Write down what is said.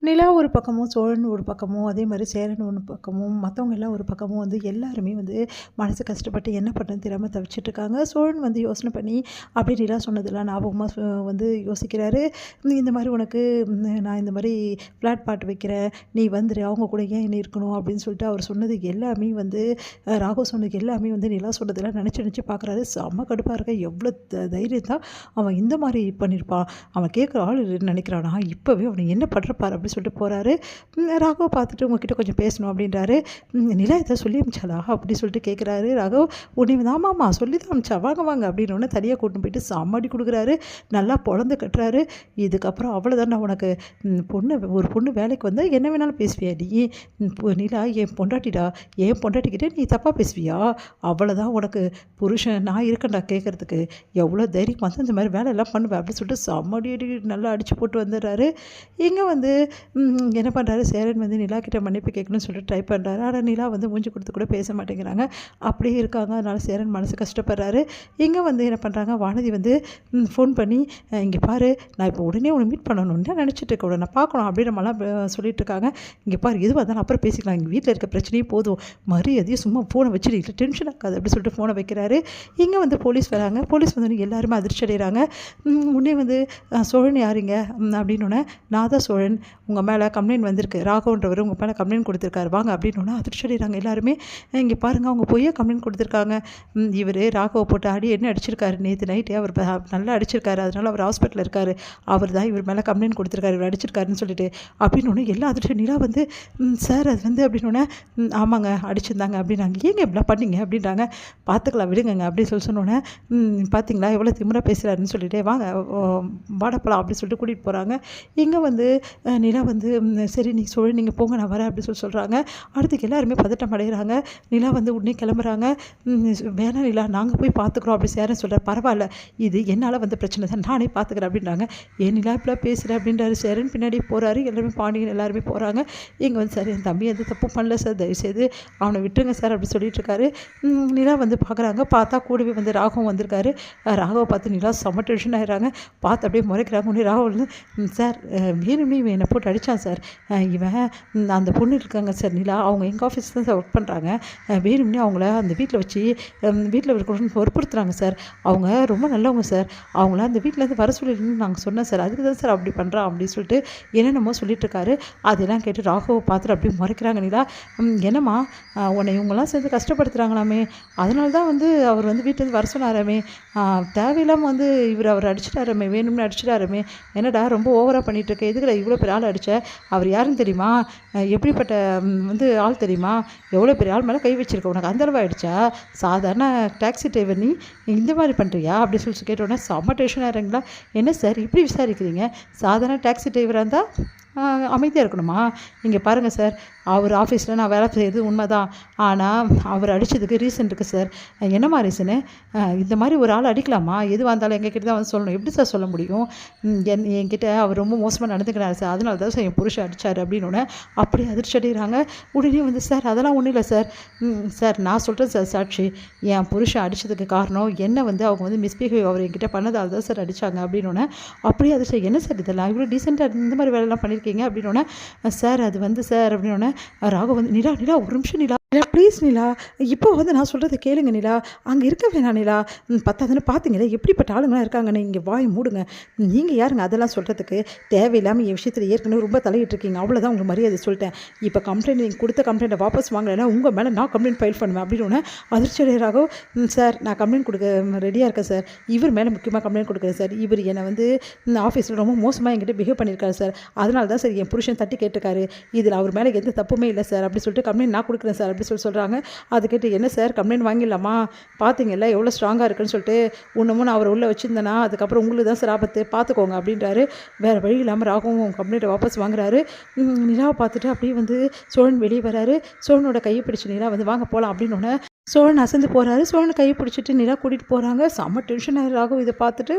நிலா ஒரு பக்கமும், சோழன் ஒரு பக்கமும், அதே மாரி சேரன் ஒரு பக்கமும், மத்தவங்க எல்லாம் ஒரு பக்கமும் வந்து எல்லாருமே வந்து மனசு கஷ்டப்பட்டு என்ன பண்ணுறதுன்னு தெரியாம தவிச்சிட்டுருக்காங்க. சோழன் வந்து யோசனை பண்ணி அப்படியே நிலா சொன்னதெல்லாம் ஞாபகமா வந்து யோசிக்கிறாரு. இந்த மாரி உனக்கு நான் இந்த மாரி ஃப்ளாட் பாட்டு வைக்கிறேன். நீ வந்துரு. அவங்க கூட ஏன் நீ இருக்கணும் அப்படின்னு சொல்லிட்டு அவர் சொன்னது எல்லாமே வந்து ராகவ் சொன்னது எல்லாமே வந்து நிலா சொன்னதெல்லாம் நெனச்சு நெனச்சு பார்க்குறாரு. செம்ம கடுப்பா இருக்க. எவ்வளோ தைரியம் தான் அவன் இந்த மாரி பண்ணியிருப்பான். அவன் கேட்குற ஆள் இல்லைன்னு நினைக்கிறானா? இப்போவே அவனை என்ன பண்ற பாரு அப்படின்னு சொல்லிட்டு போகிறாரு. ராகவ் பார்த்துட்டு உங்ககிட்ட கொஞ்சம் பேசணும் அப்படின்றாரு. நிலா இதை சொல்லி அமிச்சாளா அப்படி சொல்லிட்டு கேட்குறாரு ராகவ். உடனே வந்து ஆமாம்மா சொல்லி தான் அமிச்சா, வாங்க வாங்க அப்படின்னு தனியாக கூட்டின்னு போயிட்டு சாமாடி கொடுக்குறாரு. நல்லா பொழந்து கட்டுறாரு. இதுக்கப்புறம் அவ்வளோதான் உனக்கு ஒரு பொண்ணு வேலைக்கு வந்தால் என்ன வேணாலும் பேசுவியா நீ? நிலா என் பொண்டாட்டிடா, என் பொண்டாட்டிக்கிட்டே நீ தப்பாக பேசுவியா? அவ்வளோதான் உனக்கு புருஷன் நான் இருக்கேன்டா கேட்குறதுக்கு. எவ்வளோ தைரியம் வந்து இந்த மாதிரி வேலையெல்லாம் பண்ணுவேன் அப்படின்னு சொல்லிட்டு சாமாடி நல்லா அடித்து போட்டு வந்துடுறாரு. இங்கே வந்து என்ன பண்ணுறாரு சேரன் வந்து நிலா கிட்ட மன்னிப்பு கேட்கணும்னு சொல்லிட்டு ட்ரை பண்ணுறாரு. ஆனால் நிலா வந்து மூஞ்சி கொடுத்து கூட பேச மாட்டேங்கிறாங்க. அப்படியே இருக்காங்க. அதனால் சேரன் மனசு கஷ்டப்படுறாரு. இங்கே வந்து என்ன பண்ணுறாங்க, வானதி வந்து ஃபோன் பண்ணி இங்கே பாரு, நான் இப்போ உடனே உன்னை மீட் பண்ணணும்னு தான் நினச்சிட்டு இருக்கேன், உடனே நான் பார்க்கணும் அப்படின்னு நம்மளாம் சொல்லிட்டு இருக்காங்க. இங்கே பாரு எதுவாக இருந்தாலும் அப்புறம் பேசிக்கலாம், எங்கள் வீட்டில் இருக்க பிரச்சனையே போதும், மரியாதையும் சும்மா ஃபோனை வச்சுட்டு இல்லை டென்ஷன் ஆகாது அப்படி சொல்லிட்டு ஃபோனை வைக்கிறாரு. இங்கே வந்து போலீஸ் வராங்க. போலீஸ் வந்து எல்லாருமே அதிர்ச்சி அடைகிறாங்க. உடனே வந்து சோழன் யாருங்க அப்படின்னோடனே, நான் தான் சோழன், உங்கள் மேலே கம்ப்ளைண்ட் வந்திருக்கு, ராகவன்றவர் உங்கள் மேலே கம்ப்ளைண்ட் கொடுத்துருக்காரு வாங்க அப்படின்னோன்னா அதிர்ச்சி அடைகிறாங்க எல்லாருமே. இங்கே பாருங்கள் அவங்க பொய்யா கம்ப்ளைண்ட் கொடுத்துருக்காங்க. இவர் ராகவ போட்டு அடி என்ன அடிச்சிருக்காரு நேற்று நைட்டே, அவர் நல்லா அடிச்சிருக்காரு, அதனால் அவர் ஹாஸ்பிட்டலில் இருக்கார், அவர் தான் இவர் மேலே கம்ப்ளைண்ட் கொடுத்துருக்காரு, இவர் அடிச்சிருக்காருன்னு சொல்லிட்டு அப்படின்னோடனே எல்லா அதிர்ச்சி. நிலா வந்து சார் அது வந்து அப்படின்னோடனே ஆமாங்க அடிச்சிருந்தாங்க அப்படின்னாங்க. ஏங்க இப்படிலாம் பண்ணீங்க அப்படின்றாங்க. பார்த்துக்கலாம் விடுங்க அப்படின்னு சொன்னோன்னே பார்த்தீங்களா எவ்வளோ திமிராக பேசுகிறாருன்னு சொல்லிட்டு வாங்க வாடப்பலாம் அப்படின்னு சொல்லிட்டு கூட்டிகிட்டு போகிறாங்க. இங்கே வந்து நிலா வந்து சரி நீ சொல்லி நீங்கள் போங்க நான் வரேன் அப்படின்னு சொல்கிறாங்க. அடுத்துக்கு எல்லாருமே பதட்டம் அடைகிறாங்க. நிலா வந்து உடனே கிளம்புறாங்க. வேணாம் நிலா நாங்கள் போய் பார்த்துக்குறோம் அப்படி சேரன் சொல்கிறார். பரவாயில்ல இது என்னால் வந்து பிரச்சனை தான், நானே பார்த்துக்கிறேன் அப்படின்றாங்க. ஏன் நிலா இப்படிலாம் பேசுகிறேன் அப்படின்றாரு. சேரன் பின்னாடி போகிறாரு. எல்லாருமே பாண்டியன் எல்லாருமே போகிறாங்க. இங்கே வந்து சார் என் தம்பி எந்த தப்பும் பண்ணல சார், தயவுசெய்து அவனை விட்டுருங்க சார் அப்படி சொல்லிட்டு இருக்காரு. நிலா வந்து பார்க்குறாங்க. பார்த்தா கூடவே வந்து ராகவும் வந்திருக்காரு. ராகவை பார்த்து நிலா செம்ம டென்ஷன் ஆகிடுறாங்க. பார்த்து அப்படியே முறைக்கிறாங்க. உடனே ராகவ் வந்து சார் வேணும்னே இவன் என்னை போட்டு அடித்தான் சார், இவன் அந்த பொண்ணு இருக்காங்க சார் நிலா, அவங்க எங்கள் ஆஃபீஸ் தான் சார் ஒர்க் பண்ணுறாங்க, வேணும்னே அவங்கள அந்த வீட்டில் வச்சு வீட்டில் இருக்கணும்னு வற்புறுத்துறாங்க சார், அவங்க ரொம்ப நல்லவங்க சார், அவங்கள அந்த வீட்டிலேருந்து வர சொல்லிடுன்னு நாங்கள் சொன்னேன் சார், அதுக்கு தான் சார் அப்படி பண்ணுறான் அப்படின்னு சொல்லிட்டு என்னென்னமோ சொல்லிட்டு இருக்காரு. அதெல்லாம் கேட்டு ராகவை பார்த்துட்டு அப்படியே முறைக்கிறாங்க. நிலா என்னம்மா உன்னை இவங்கெல்லாம் சேர்ந்து கஷ்டப்படுத்துகிறாங்களாமே, அதனால தான் வந்து அவர் வந்து வீட்டிலேருந்து வர சொன்னாராமே, தேவையில்லாமல் வந்து அவர் அடிச்சிட்டாராமே, வேணும்னு அடிச்சிட்டாராமே, என்னடா ரொம்ப ஓவராக பண்ணிகிட்டு இருக்க, எதுக்குடா இவ்வளோ பெரிய ஆள் அடித்த, அவர் யாருன்னு தெரியுமா, எப்படிப்பட்ட வந்து ஆள் தெரியுமா, எவ்வளோ பெரிய ஆள் மேலே கை வச்சிருக்க, உனக்கு அந்தளவு ஆகிடுச்சா, சாதாரண டாக்ஸி டிரைவர் நீ இந்த மாதிரி பண்ணுறியா அப்படி சொல்லி கேட்டோன்னே செம்ம டென்ஷனாக இருங்களா. என்ன சார் இப்படி விசாரிக்கிறீங்க, சாதாரண டாக்ஸி டிரைவராக இருந்தால் அமைதியாக இருக்கணுமா, இங்கே பாருங்கள் சார் அவர் ஆஃபீஸில் நான் வேலை செய்கிறது உண்மை தான், ஆனால் அவர் அடித்ததுக்கு ரீசன் இருக்குது சார். என்னம்மா ரீசனு, இந்த மாதிரி ஒரு ஆள் அடிக்கலாமா, எதுவாக இருந்தாலும் எங்கள் கிட்ட தான் வந்து சொல்லணும், எப்படி சார் சொல்ல முடியும், என்கிட்ட அவர் ரொம்ப மோசமாக நடந்துக்கிறாரு சார், அதனால தான் சார் என் புருஷன் அடித்தார் அப்படின்னு அப்படியே அதிர்ச்சி அடைகிறாங்க. உடனே வந்து சார் அதெல்லாம் ஒன்றும் இல்லை சார், சார் நான் சொல்கிறேன் சார் சாட்சி, என் புருஷன் அடித்ததுக்கு காரணம் என்ன வந்து அவங்க வந்து மிஸ்பிஹேவ் அவர் என்கிட்ட பண்ணதால் தான் சார் அடித்தாங்க அப்படின்னு அப்படியே அது சார் என்ன சார் இதெல்லாம் இவ்வளோ டீசெண்டாக இந்த மாதிரி வேலைலாம் பண்ணியிருக்கீங்க அப்படின்னோடனே சார் அது வந்து சார் அப்படின்னோடனே ராகவ் வந்து நிலா நிலா ஒரு நிமிஷம் நிலா ப்ளீஸ் நிலா, இப்போ வந்து நான் சொல்கிறத கேளுங்க நிலா, அங்கே இருக்க வேணாம் நிலா, பத்தாதுன்னு பார்த்தீங்களே எப்படிப்பட்ட ஆளுங்களாம் இருக்காங்கன்னு, இங்கே வாய் மூடுங்க, நீங்கள் யாருங்க அதெல்லாம் சொல்கிறதுக்கு, தேவையில்லாமல் என் விஷயத்தில் ஏற்கனவே ரொம்ப தலையிட்டுருக்கீங்க, அவ்வளோதான் உங்களுக்கு மரியாதை சொல்லிட்டேன், இப்போ கம்ப்ளைண்ட் நீங்கள் கொடுத்த கம்ப்ளைண்ட்டை வாபஸ் வாங்கலைன்னா உங்கள் மேலே நான் கம்ப்ளைண்ட் ஃபைல் பண்ணுவேன் அப்படின்னு அதிர்ச்சி ராகவ். சார் நான் கம்ப்ளைண்ட் கொடுக்க ரெடியாக இருக்கேன் சார், இவர் மேலே முக்கியமாக கம்ப்ளைண்ட் கொடுக்குறேன் சார், இவர் என்னை வந்து ஆஃபீஸில் ரொம்ப மோசமாக என்கிட்ட பிஹேவ் பண்ணியிருக்காரு சார், அதனால தான் சார் என் புருஷன் தட்டி கேட்டிருக்காரு, இதில் அவர் மேலே எந்த தப்புமே இல்லை சார் அப்படி சொல்லிட்டு கம்ப்ளைண்ட் நான் கொடுக்குறேன் சார் அப்படி சொல்கிறாங்க. அது கேட்டு என்ன சார் கம்ப்ளைண்ட் வாங்கிடலாமா, பார்த்தீங்கல்ல எவ்வளோ ஸ்ட்ராங்காக இருக்குன்னு சொல்லிட்டு, ஒன்றுமும் நான் அவரை உள்ளே வச்சுருந்தேன்னா அதுக்கப்புறம் உங்களுக்கு தான் சார் ஆபத்து பார்த்துக்கோங்க அப்படின்றாரு. வேறு வழி இல்லாமல் ராகவும் கம்ப்ளைண்ட்டை வாபஸ் வாங்குறாரு. நிலாவை பார்த்துட்டு அப்படியே வந்து சோழன் வெளியே வராரு. சோழனோட கையை பிடிச்சி நிலா வந்து வாங்க போகலாம் அப்படின்னோடனே சோழன் அசந்து போகிறாரு. சோழன் கையை பிடிச்சிட்டு நிலா கூட்டிகிட்டு போகிறாங்க. செம்ம டென்ஷன் ஆகிற ராகவும் இதை பார்த்துட்டு